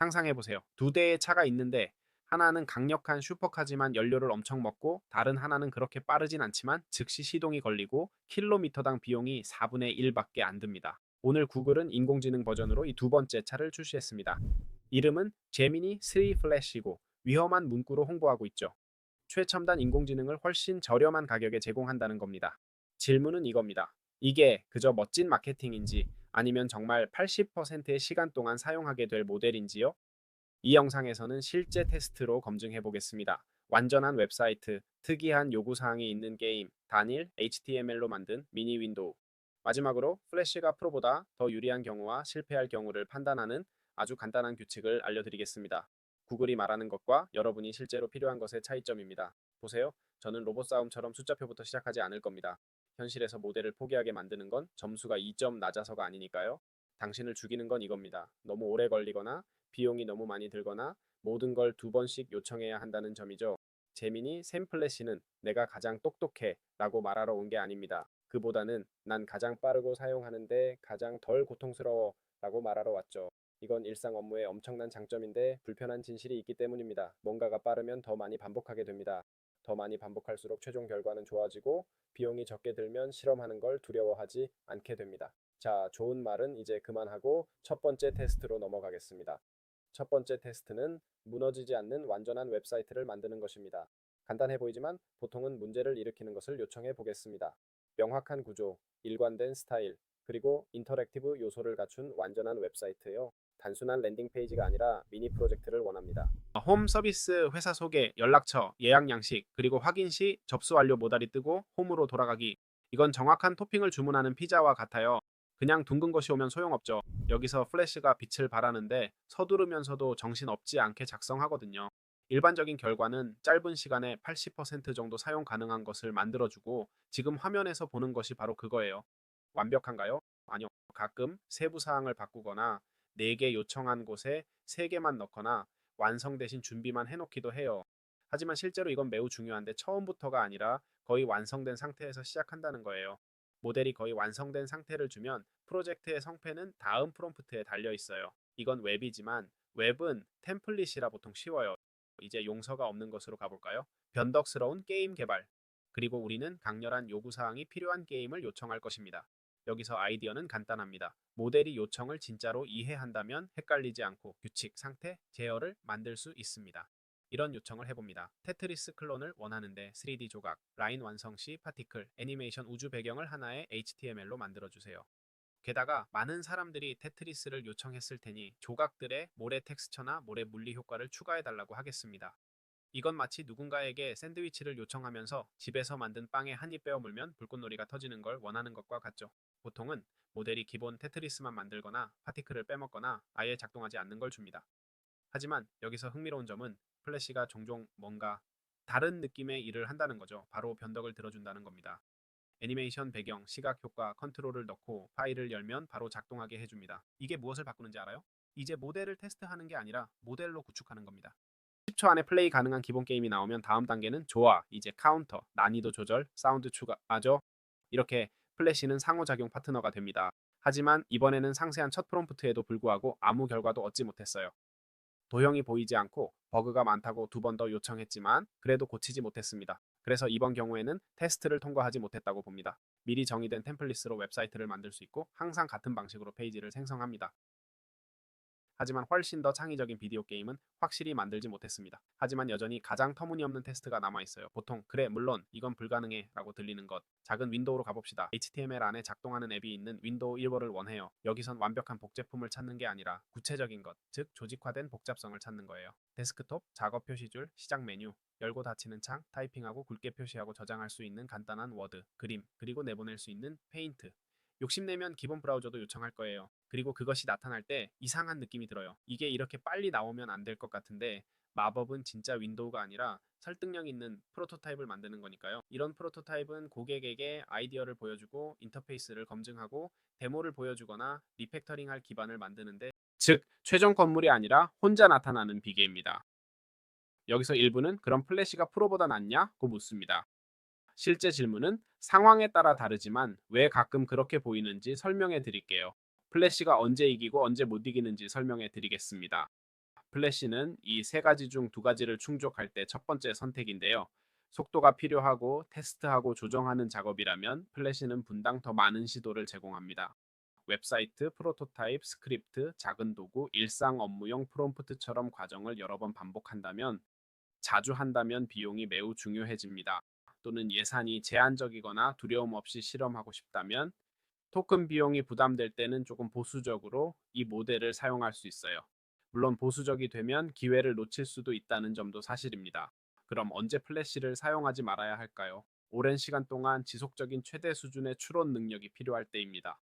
상상해보세요. 두 대의 차가 있는데 하나는 강력한 슈퍼카지만 연료를 엄청 먹고 다른 하나는 그렇게 빠르진 않지만 즉시 시동이 걸리고 킬로미터당 비용이 4분의 1밖에 안 듭니다. 오늘 구글은 인공지능 버전으로 이 두 번째 차를 출시했습니다. 이름은 제미니 3 플래시고 위험한 문구로 홍보하고 있죠. 최첨단 인공지능을 훨씬 저렴한 가격에 제공한다는 겁니다. 질문은 이겁니다. 이게 그저 멋진 마케팅인지 아니면 정말 80%의 시간 동안 사용하게 될 모델인지요? 이 영상에서는 실제 테스트로 검증해 보겠습니다. 완전한 웹사이트, 특이한 요구사항이 있는 게임, 단일 HTML로 만든 미니 윈도우. 마지막으로 플래시가 프로보다 더 유리한 경우와 실패할 경우를 판단하는 아주 간단한 규칙을 알려드리겠습니다. 구글이 말하는 것과 여러분이 실제로 필요한 것의 차이점입니다. 보세요. 저는 로봇 싸움처럼 숫자표부터 시작하지 않을 겁니다. 현실에서 모델을 포기하게 만드는 건 점수가 2점 낮아서가 아니니까요. 당신을 죽이는 건 이겁니다. 너무 오래 걸리거나 비용이 너무 많이 들거나 모든 걸 두 번씩 요청해야 한다는 점이죠. 재민이 샘 플래시는 내가 가장 똑똑해 라고 말하러 온 게 아닙니다. 그보다는 난 가장 빠르고 사용하는데 가장 덜 고통스러워 라고 말하러 왔죠. 이건 일상 업무의 엄청난 장점인데 불편한 진실이 있기 때문입니다. 뭔가가 빠르면 더 많이 반복하게 됩니다. 더 많이 반복할수록 최종 결과는 좋아지고 비용이 적게 들면 실험하는 걸 두려워하지 않게 됩니다. 자, 좋은 말은 이제 그만하고 첫 번째 테스트로 넘어가겠습니다. 첫 번째 테스트는 무너지지 않는 완전한 웹사이트를 만드는 것입니다. 간단해 보이지만 보통은 문제를 일으키는 것을 요청해 보겠습니다. 명확한 구조, 일관된 스타일, 그리고 인터랙티브 요소를 갖춘 완전한 웹사이트요. 단순한 랜딩 페이지가 아니라 미니 프로젝트를 원합니다. 홈 서비스 회사 소개, 연락처, 예약 양식, 그리고 확인 시 접수 완료 모달이 뜨고 홈으로 돌아가기. 이건 정확한 토핑을 주문하는 피자와 같아요. 그냥 둥근 것이 오면 소용없죠. 여기서 플래시가 빛을 발하는데 서두르면서도 정신없지 않게 작성하거든요. 일반적인 결과는 짧은 시간에 80% 정도 사용 가능한 것을 만들어주고 지금 화면에서 보는 것이 바로 그거예요. 완벽한가요? 아니요. 가끔 세부 사항을 바꾸거나 4개 요청한 곳에 3개만 넣거나 완성 대신 준비만 해놓기도 해요. 하지만 실제로 이건 매우 중요한데 처음부터가 아니라 거의 완성된 상태에서 시작한다는 거예요. 모델이 거의 완성된 상태를 주면 프로젝트의 성패는 다음 프롬프트에 달려 있어요. 이건 웹이지만 웹은 템플릿이라 보통 쉬워요. 이제 용서가 없는 것으로 가볼까요? 변덕스러운 게임 개발. 그리고 우리는 강렬한 요구사항이 필요한 게임을 요청할 것입니다. 여기서 아이디어는 간단합니다. 모델이 요청을 진짜로 이해한다면 헷갈리지 않고 규칙, 상태, 제어를 만들 수 있습니다. 이런 요청을 해봅니다. 테트리스 클론을 원하는데 3D 조각, 라인 완성 시 파티클, 애니메이션 우주 배경을 하나의 HTML로 만들어주세요. 게다가 많은 사람들이 테트리스를 요청했을 테니 조각들의 모래 텍스처나 모래 물리 효과를 추가해달라고 하겠습니다. 이건 마치 누군가에게 샌드위치를 요청하면서 집에서 만든 빵에 한 입 빼어 물면 불꽃놀이가 터지는 걸 원하는 것과 같죠. 보통은 모델이 기본 테트리스만 만들거나 파티클을 빼먹거나 아예 작동하지 않는 걸 줍니다. 하지만 여기서 흥미로운 점은 플래시가 종종 뭔가 다른 느낌의 일을 한다는 거죠. 바로 변덕을 들어준다는 겁니다. 애니메이션 배경, 시각 효과, 컨트롤을 넣고 파일을 열면 바로 작동하게 해줍니다. 이게 무엇을 바꾸는지 알아요? 이제 모델을 테스트하는 게 아니라 모델로 구축하는 겁니다. 10초 안에 플레이 가능한 기본 게임이 나오면 다음 단계는 좋아, 이제 카운터, 난이도 조절, 사운드 추가하죠. 이렇게 플래시는 상호작용 파트너가 됩니다. 하지만 이번에는 상세한 첫 프롬프트에도 불구하고 아무 결과도 얻지 못했어요. 도형이 보이지 않고 버그가 많다고 2번 더 요청했지만 그래도 고치지 못했습니다. 그래서 이번 경우에는 테스트를 통과하지 못했다고 봅니다. 미리 정의된 템플릿으로 웹사이트를 만들 수 있고 항상 같은 방식으로 페이지를 생성합니다. 하지만 훨씬 더 창의적인 비디오 게임은 확실히 만들지 못했습니다. 하지만 여전히 가장 터무니없는 테스트가 남아있어요. 보통 그래 물론 이건 불가능해 라고 들리는 것. 작은 윈도우로 가봅시다. HTML 안에 작동하는 앱이 있는 윈도우 1번을 원해요. 여기선 완벽한 복제품을 찾는 게 아니라 구체적인 것, 즉 조직화된 복잡성을 찾는 거예요. 데스크톱, 작업 표시줄, 시작 메뉴, 열고 닫히는 창, 타이핑하고 굵게 표시하고 저장할 수 있는 간단한 워드, 그림, 그리고 내보낼 수 있는 페인트. 욕심내면 기본 브라우저도 요청할 거예요. 그리고 그것이 나타날 때 이상한 느낌이 들어요. 이게 이렇게 빨리 나오면 안 될 것 같은데 마법은 진짜 윈도우가 아니라 설득력 있는 프로토타입을 만드는 거니까요. 이런 프로토타입은 고객에게 아이디어를 보여주고 인터페이스를 검증하고 데모를 보여주거나 리팩터링할 기반을 만드는데 즉 최종 건물이 아니라 혼자 나타나는 비계입니다. 여기서 일부는 그럼 플래시가 프로보다 낫냐?고 묻습니다. 실제 질문은 상황에 따라 다르지만 왜 가끔 그렇게 보이는지 설명해 드릴게요. 플래시가 언제 이기고 언제 못 이기는지 설명해 드리겠습니다. 플래시는 이 세 가지 중 두 가지를 충족할 때 첫 번째 선택인데요. 속도가 필요하고 테스트하고 조정하는 작업이라면 플래시는 분당 더 많은 시도를 제공합니다. 웹사이트, 프로토타입, 스크립트, 작은 도구, 일상 업무용 프롬프트처럼 과정을 여러 번 반복한다면, 자주 한다면 비용이 매우 중요해집니다. 또는 예산이 제한적이거나 두려움 없이 실험하고 싶다면 토큰 비용이 부담될 때는 조금 보수적으로 이 모델을 사용할 수 있어요. 물론 보수적이 되면 기회를 놓칠 수도 있다는 점도 사실입니다. 그럼 언제 플래시를 사용하지 말아야 할까요? 오랜 시간 동안 지속적인 최대 수준의 추론 능력이 필요할 때입니다.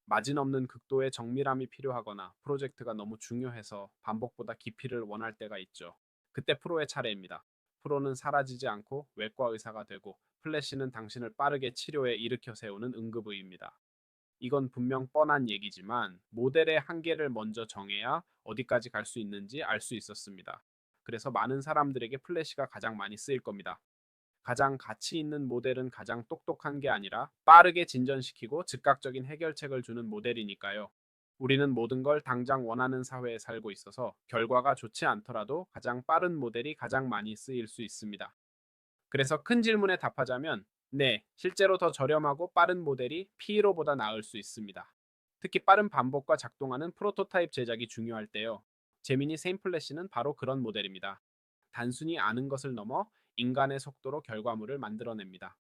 마진 없는 극도의 정밀함이 필요하거나 프로젝트가 너무 중요해서 반복보다 깊이를 원할 때가 있죠. 그때 프로의 차례입니다. 프로는 사라지지 않고 외과 의사가 되고, 플래시는 당신을 빠르게 치료에 일으켜 세우는 응급의입니다. 이건 분명 뻔한 얘기지만 모델의 한계를 먼저 정해야 어디까지 갈 수 있는지 알 수 있었습니다. 그래서 많은 사람들에게 플래시가 가장 많이 쓰일 겁니다. 가장 가치 있는 모델은 가장 똑똑한 게 아니라 빠르게 진전시키고 즉각적인 해결책을 주는 모델이니까요. 우리는 모든 걸 당장 원하는 사회에 살고 있어서 결과가 좋지 않더라도 가장 빠른 모델이 가장 많이 쓰일 수 있습니다. 그래서 큰 질문에 답하자면, 네, 실제로 더 저렴하고 빠른 모델이 P로보다 나을 수 있습니다. 특히 빠른 반복과 작동하는 프로토타입 제작이 중요할 때요. 제미니 세임플래시는 바로 그런 모델입니다. 단순히 아는 것을 넘어 인간의 속도로 결과물을 만들어냅니다.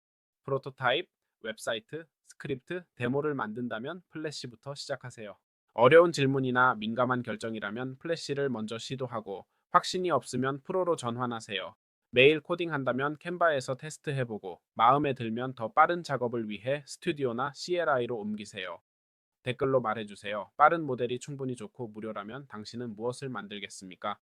프로토타입, 웹사이트, 스크립트, 데모를 만든다면 플래시부터 시작하세요. 어려운 질문이나 민감한 결정이라면 플래시를 먼저 시도하고, 확신이 없으면 프로로 전환하세요. 매일 코딩한다면 캔바에서 테스트해보고, 마음에 들면 더 빠른 작업을 위해 스튜디오나 CLI로 옮기세요. 댓글로 말해주세요. 빠른 모델이 충분히 좋고 무료라면 당신은 무엇을 만들겠습니까?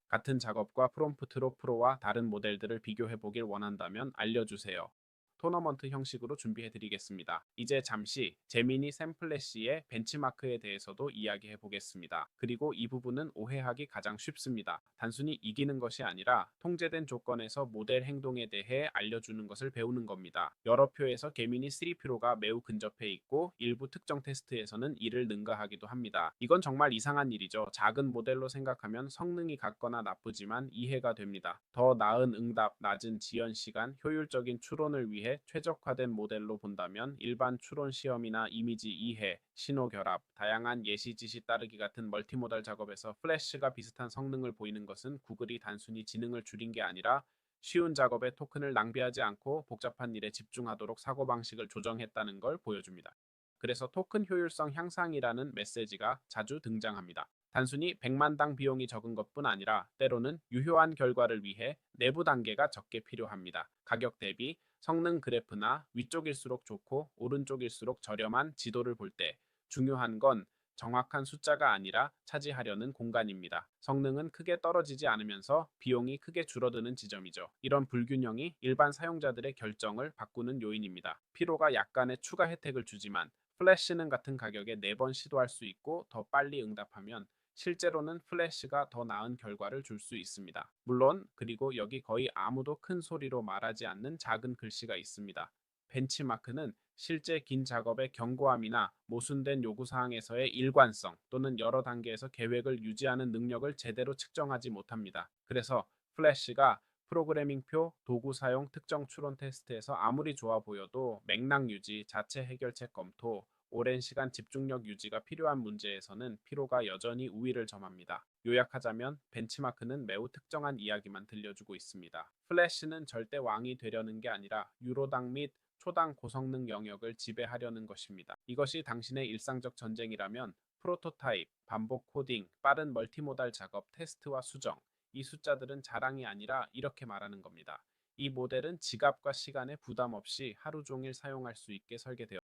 같은 작업과 프롬프트로 프로와 다른 모델들을 비교해보길 원한다면 알려주세요. 토너먼트 형식으로 준비해드리겠습니다. 이제 잠시 제미니 샘플래시의 벤치마크에 대해서도 이야기해 보겠습니다. 그리고 이 부분은 오해하기 가장 쉽습니다. 단순히 이기는 것이 아니라 통제된 조건에서 모델 행동에 대해 알려주는 것을 배우는 겁니다. 여러 표에서 개미니 3표가 매우 근접해 있고, 일부 특정 테스트에서는 이를 능가하기도 합니다. 이건 정말 이상한 일이죠. 작은 모델로 생각하면 성능이 같거나 나쁘지만 이해가 됩니다. 더 나은 응답, 낮은 지연 시간, 효율적인 추론을 위해 최적화된 모델로 본다면 일반 추론 시험이나 이미지 이해, 신호 결합, 다양한 예시 지시 따르기 같은 멀티모달 작업에서 플래시가 비슷한 성능을 보이는 것은 구글이 단순히 지능을 줄인 게 아니라 쉬운 작업에 토큰을 낭비하지 않고 복잡한 일에 집중하도록 사고방식을 조정했다는 걸 보여줍니다. 그래서 토큰 효율성 향상이라는 메시지가 자주 등장합니다. 단순히 100만당 비용이 적은 것뿐 아니라 때로는 유효한 결과를 위해 내부 단계가 적게 필요합니다. 가격 대비 성능 그래프나 위쪽일수록 좋고 오른쪽일수록 저렴한 지도를 볼 때 중요한 건 정확한 숫자가 아니라 차지하려는 공간입니다. 성능은 크게 떨어지지 않으면서 비용이 크게 줄어드는 지점이죠. 이런 불균형이 일반 사용자들의 결정을 바꾸는 요인입니다. 피로가 약간의 추가 혜택을 주지만 플래시는 같은 가격에 4번 시도할 수 있고, 더 빨리 응답하면 실제로는 플래시가 더 나은 결과를 줄 수 있습니다. 물론, 그리고 여기 거의 아무도 큰 소리로 말하지 않는 작은 글씨가 있습니다. 벤치마크는 실제 긴 작업의 견고함이나 모순된 요구사항에서의 일관성, 또는 여러 단계에서 계획을 유지하는 능력을 제대로 측정하지 못합니다. 그래서 플래시가 프로그래밍표, 도구 사용, 특정 추론 테스트에서 아무리 좋아 보여도 맥락 유지, 자체 해결책 검토, 오랜 시간 집중력 유지가 필요한 문제에서는 피로가 여전히 우위를 점합니다. 요약하자면 벤치마크는 매우 특정한 이야기만 들려주고 있습니다. 플래시는 절대 왕이 되려는 게 아니라 유로당 및 초당 고성능 영역을 지배하려는 것입니다. 이것이 당신의 일상적 전쟁이라면 프로토타입, 반복 코딩, 빠른 멀티모달 작업, 테스트와 수정, 이 숫자들은 자랑이 아니라 이렇게 말하는 겁니다. 이 모델은 지갑과 시간에 부담 없이 하루 종일 사용할 수 있게 설계되었습니다.